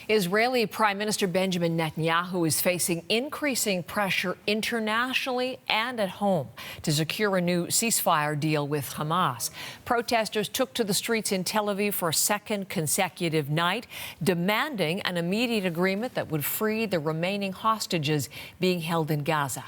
Israeli Prime Minister Benjamin Netanyahu is facing increasing pressure internationally and at home to secure a new ceasefire deal with Hamas. Protesters took to the streets in Tel Aviv for a second consecutive night, demanding an immediate agreement that would free the remaining hostages being held in Gaza.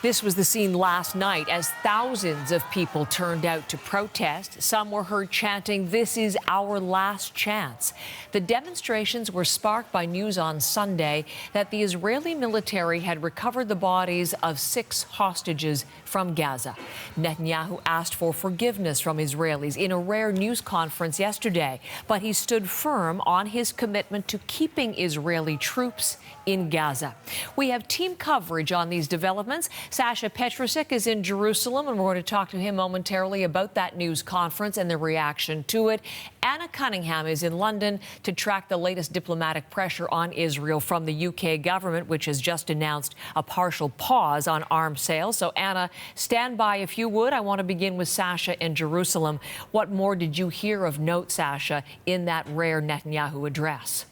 This was the scene last night as thousands of people turned out to protest. Some were heard chanting, "This is our last chance." The demonstrations were sparked by news on Sunday that the Israeli military had recovered the bodies of 6 hostages from Gaza. Netanyahu asked for forgiveness from Israelis in a rare news conference yesterday, but he stood firm on his commitment to keeping Israeli troops in Gaza. We have team coverage on these developments. Sasha Petrusik is in Jerusalem, and we're going to talk to him momentarily about that news conference and the reaction to it. Anna Cunningham is in London to track the latest diplomatic pressure on Israel from the UK government, which has just announced a partial pause on arms sales. So, Anna, stand by if you would. I want to begin with Sasha in Jerusalem. What more did you hear of note, Sasha, in that rare Netanyahu address?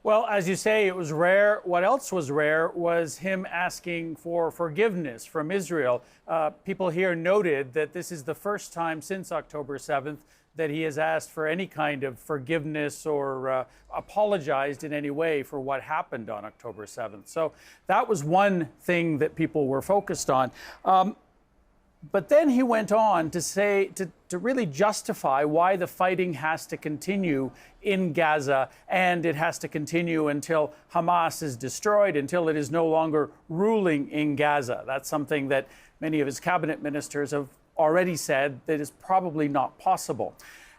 Well, as you say, it was rare. What else was rare was him asking for forgiveness from Israel. People here noted that this is the first time since October 7th that he has asked for any kind of forgiveness or apologized in any way for what happened on October 7th. So that was one thing that people were focused on. But then he went on to say, to really justify why the fighting has to continue in Gaza, and it has to continue until Hamas is destroyed, until it is no longer ruling in Gaza. That's something that many of his cabinet ministers have already said that is probably not possible.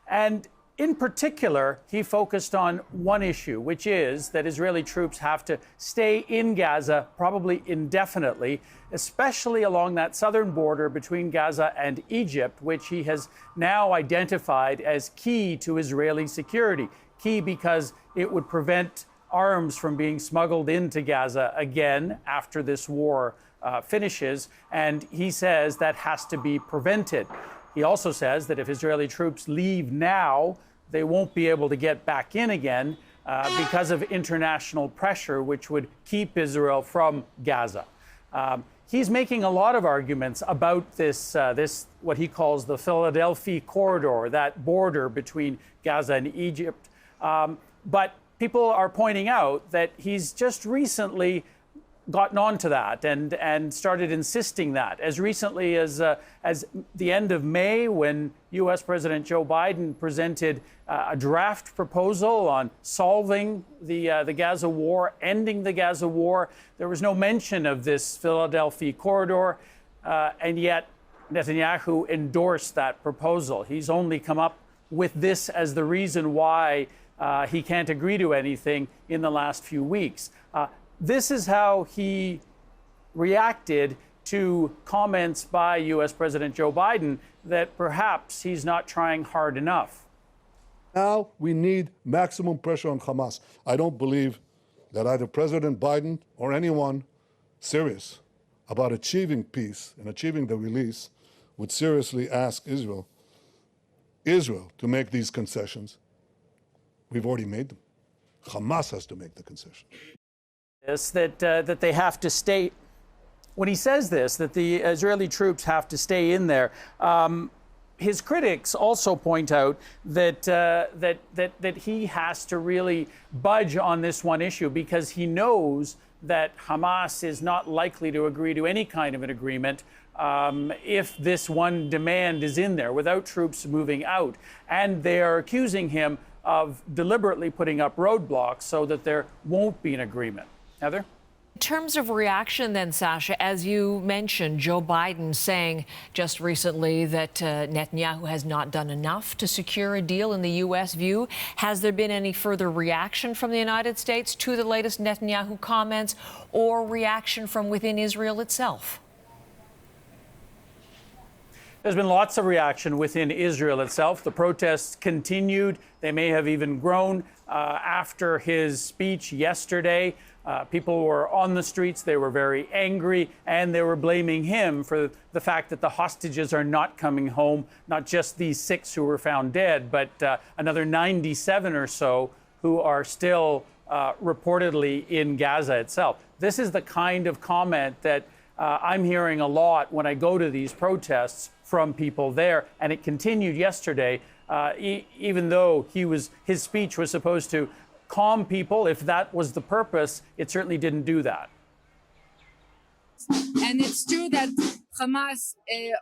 And in particular, he focused on one issue, which is that Israeli troops have to stay in Gaza probably indefinitely, especially along that southern border between Gaza and Egypt, which he has now identified as key to Israeli security. Key because it would prevent arms from being smuggled into Gaza again after this war finishes. And he says that has to be prevented. He also says that if Israeli troops leave now, they won't be able to get back in again because of international pressure, which would keep Israel from Gaza. He's making a lot of arguments about this what he calls the Philadelphia corridor, that border between Gaza and Egypt. But people are pointing out that he's just recently gotten onto that and started insisting that as recently as the end of May, when U.S. President Joe Biden presented a draft proposal on solving the Gaza war, ending the Gaza war. There was no mention of this Philadelphia corridor, and yet Netanyahu endorsed that proposal. He's only come up with this as the reason why he can't agree to anything in the last few weeks. This is how he reacted to comments by U.S. President Joe Biden that perhaps he's not trying hard enough. Now we need maximum pressure on Hamas. I don't believe that either President Biden or anyone serious about achieving peace and achieving the release would seriously ask Israel to make these concessions. We've already made them. Hamas has to make the concession. That they have to stay. When he says this, that the Israeli troops have to stay in there, his critics also point out that he has to really budge on this one issue because he knows that Hamas is not likely to agree to any kind of an agreement if this one demand is in there without troops moving out. And they are accusing him of deliberately putting up roadblocks so that there won't be an agreement. Heather? In terms of reaction then, Sasha, as you mentioned, Joe Biden saying just recently that Netanyahu has not done enough to secure a deal in the U.S. view. Has there been any further reaction from the United States to the latest Netanyahu comments or reaction from within Israel itself? There's been lots of reaction within Israel itself. The protests continued. They may have even grown after his speech yesterday. People were on the streets, they were very angry, and they were blaming him for the fact that the hostages are not coming home, not just these 6 who were found dead, but another 97 or so who are still reportedly in Gaza itself. This is the kind of comment that I'm hearing a lot when I go to these protests from people there, and it continued yesterday, even though his speech was supposed to calm people. If that was the purpose, it certainly didn't do that. And it's true that Hamas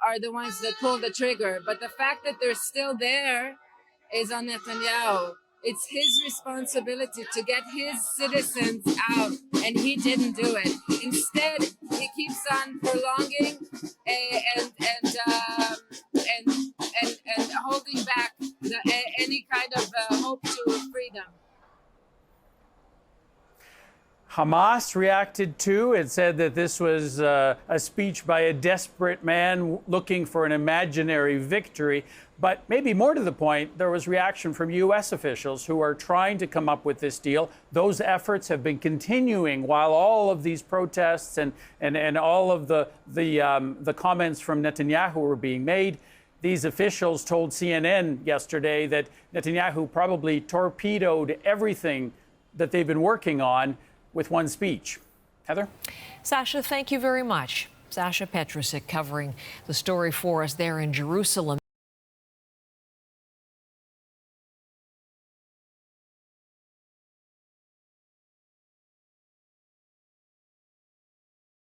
are the ones that pull the trigger, but the fact that they're still there is on Netanyahu. It's his responsibility to get his citizens out, and he didn't do it. Instead, he keeps on prolonging and holding back any kind of hope to freedom. Hamas reacted too. It said that this was a speech by a desperate man looking for an imaginary victory. But maybe more to the point, there was reaction from U.S. officials who are trying to come up with this deal. Those efforts have been continuing while all of these protests and all of the comments from Netanyahu were being made. These officials told CNN yesterday that Netanyahu probably torpedoed everything that they've been working on with one speech. Heather? Sasha, thank you very much. Sasha Petrusik covering the story for us there in Jerusalem.